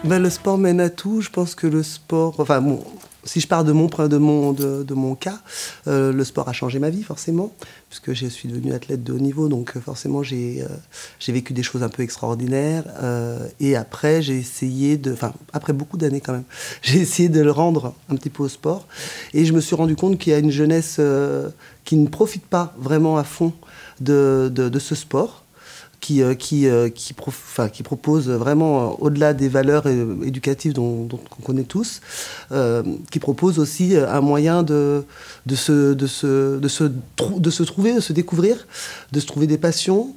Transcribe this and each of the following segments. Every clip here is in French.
Ben, le sport mène à tout. Je pense que le sport... Enfin, bon, si je pars de mon cas, le sport a changé ma vie, forcément, puisque je suis devenue athlète de haut niveau. Donc, forcément, j'ai vécu des choses un peu extraordinaires. Et après, j'ai essayé de... Enfin, après beaucoup d'années, quand même, j'ai essayé de le rendre un petit peu au sport. Et je me suis rendu compte qu'il y a une jeunesse qui ne profite pas vraiment à fond de ce sport. Qui propose vraiment, au-delà des valeurs éducatives dont on connaît tous, qui propose aussi un moyen de se trouver, de se découvrir, de se trouver des passions,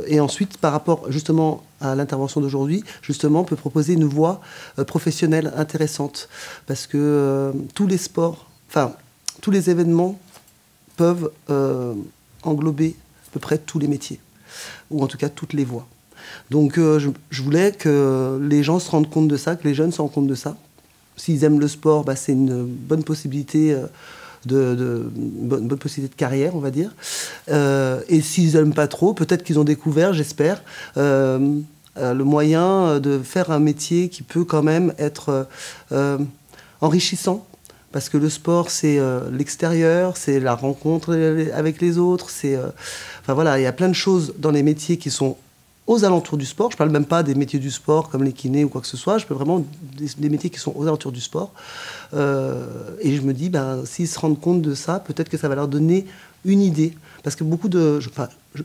et ensuite, par rapport justement à l'intervention d'aujourd'hui, justement, on peut proposer une voie professionnelle intéressante. Parce que tous les sports, enfin, tous les événements peuvent englober à peu près tous les métiers, ou en tout cas toutes les voies. Donc je voulais que les gens se rendent compte de ça, que les jeunes se rendent compte de ça. S'ils aiment le sport, bah, c'est une bonne possibilité bonne possibilité de carrière, on va dire. Et s'ils n'aiment pas trop, peut-être qu'ils ont découvert, j'espère, le moyen de faire un métier qui peut quand même être enrichissant. Parce que le sport, c'est l'extérieur, c'est la rencontre avec les autres. Enfin voilà, il y a plein de choses dans les métiers qui sont aux alentours du sport. Je ne parle même pas des métiers du sport comme les kinés ou quoi que ce soit. Je parle vraiment des métiers qui sont aux alentours du sport. Et je me dis, ben, s'ils se rendent compte de ça, peut-être que ça va leur donner une idée. Parce que beaucoup de...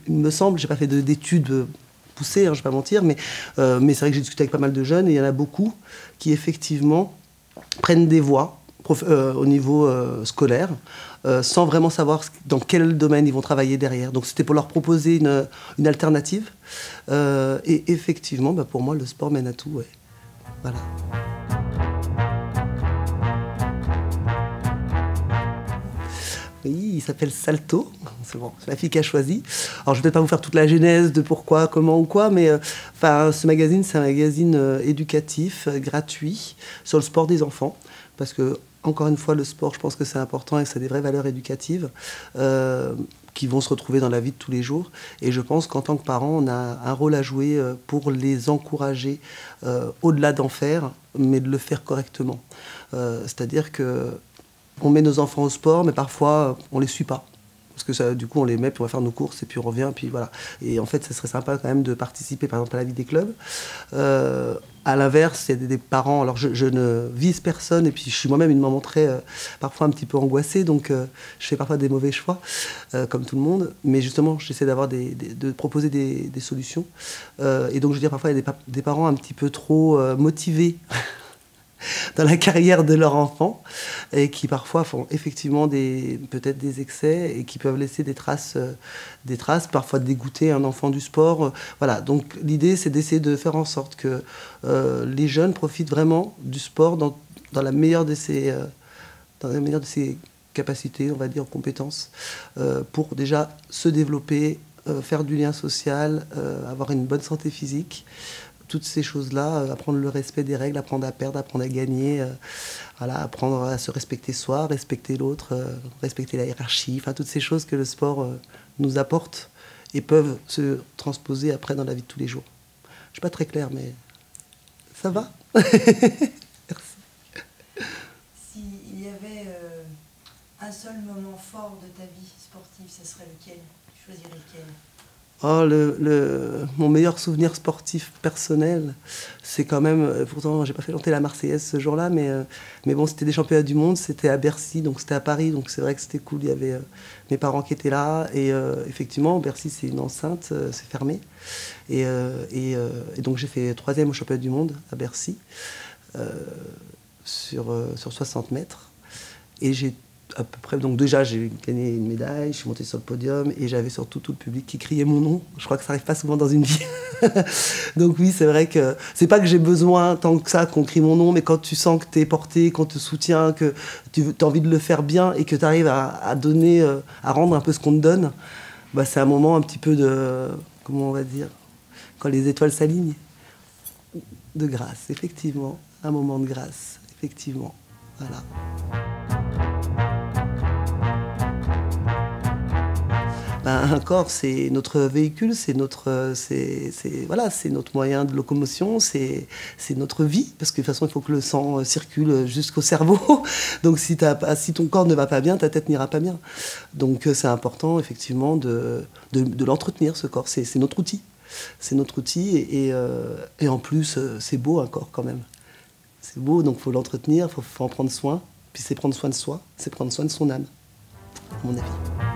il me semble, je n'ai pas fait d'études poussées, hein, je ne vais pas mentir, mais c'est vrai que j'ai discuté avec pas mal de jeunes et il y en a beaucoup qui, effectivement, prennent des voies au niveau scolaire, sans vraiment savoir dans quel domaine ils vont travailler derrière. Donc c'était pour leur proposer une alternative. Et effectivement, bah, pour moi, le sport mène à tout. Ouais. Voilà. Oui, il s'appelle Salto. C'est bon, c'est ma fille qui a choisi. Alors je ne vais pas vous faire toute la genèse de pourquoi, comment ou quoi, mais ce magazine, c'est un magazine éducatif, gratuit, sur le sport des enfants. Parce que, encore une fois, le sport, je pense que c'est important et que c'est des vraies valeurs éducatives qui vont se retrouver dans la vie de tous les jours. Et je pense qu'en tant que parents, on a un rôle à jouer pour les encourager au-delà d'en faire, mais de le faire correctement. C'est-à-dire qu'on met nos enfants au sport, mais parfois, on ne les suit pas. Parce que ça, du coup, on les met, puis on va faire nos courses, et puis on revient, puis voilà. Et en fait, ça serait sympa quand même de participer, par exemple, à la vie des clubs. À l'inverse, il y a des parents... Alors, je ne vise personne, et puis je suis moi-même une maman très, parfois un petit peu angoissée, donc je fais parfois des mauvais choix, comme tout le monde. Mais justement, j'essaie de proposer des solutions. Et donc, je veux dire, parfois, il y a des parents un petit peu trop motivés dans la carrière de leur enfant et qui parfois font effectivement peut-être des excès et qui peuvent laisser des traces, parfois dégoûter un enfant du sport. Voilà, donc l'idée c'est d'essayer de faire en sorte que les jeunes profitent vraiment du sport dans la meilleure de ses capacités, on va dire, compétences, pour déjà se développer, faire du lien social, avoir une bonne santé physique. Toutes ces choses-là, apprendre le respect des règles, apprendre à perdre, apprendre à gagner, voilà, apprendre à se respecter soi, respecter l'autre, respecter la hiérarchie, enfin toutes ces choses que le sport nous apporte et peuvent se transposer après dans la vie de tous les jours. Je ne suis pas très claire, mais ça va. Merci. S'il y avait un seul moment fort de ta vie sportive, ce serait lequel? Tu choisirais lequel? Oh, mon meilleur souvenir sportif personnel, c'est quand même... Pourtant, j'ai pas fait chanter la Marseillaise ce jour-là, mais bon, c'était des championnats du monde, c'était à Bercy, donc c'était à Paris, donc c'est vrai que c'était cool. Il y avait mes parents qui étaient là, et effectivement, Bercy, c'est une enceinte, c'est fermé. Et donc j'ai fait 3e au championnat du monde à Bercy, sur 60 mètres. Et j'ai à peu près, donc déjà j'ai gagné une médaille, je suis montée sur le podium et j'avais surtout tout le public qui criait mon nom. Je crois que ça n'arrive pas souvent dans une vie. Donc oui, c'est vrai que c'est pas que j'ai besoin tant que ça qu'on crie mon nom, mais quand tu sens que tu es porté, qu'on te soutient, que tu as envie de le faire bien et que tu arrives à donner, à rendre un peu ce qu'on te donne, bah, c'est un moment un petit peu de, comment on va dire, quand les étoiles s'alignent, de grâce, effectivement, un moment de grâce, effectivement, voilà. Un corps, c'est notre véhicule, c'est voilà, c'est notre moyen de locomotion, c'est notre vie, parce que de toute façon, il faut que le sang circule jusqu'au cerveau. Donc si ton corps ne va pas bien, ta tête n'ira pas bien. Donc c'est important, effectivement, de l'entretenir, ce corps. C'est notre outil. C'est notre outil, et en plus, c'est beau, un corps, quand même. C'est beau, donc il faut l'entretenir, il faut en prendre soin. Puis c'est prendre soin de soi, c'est prendre soin de son âme, à mon avis.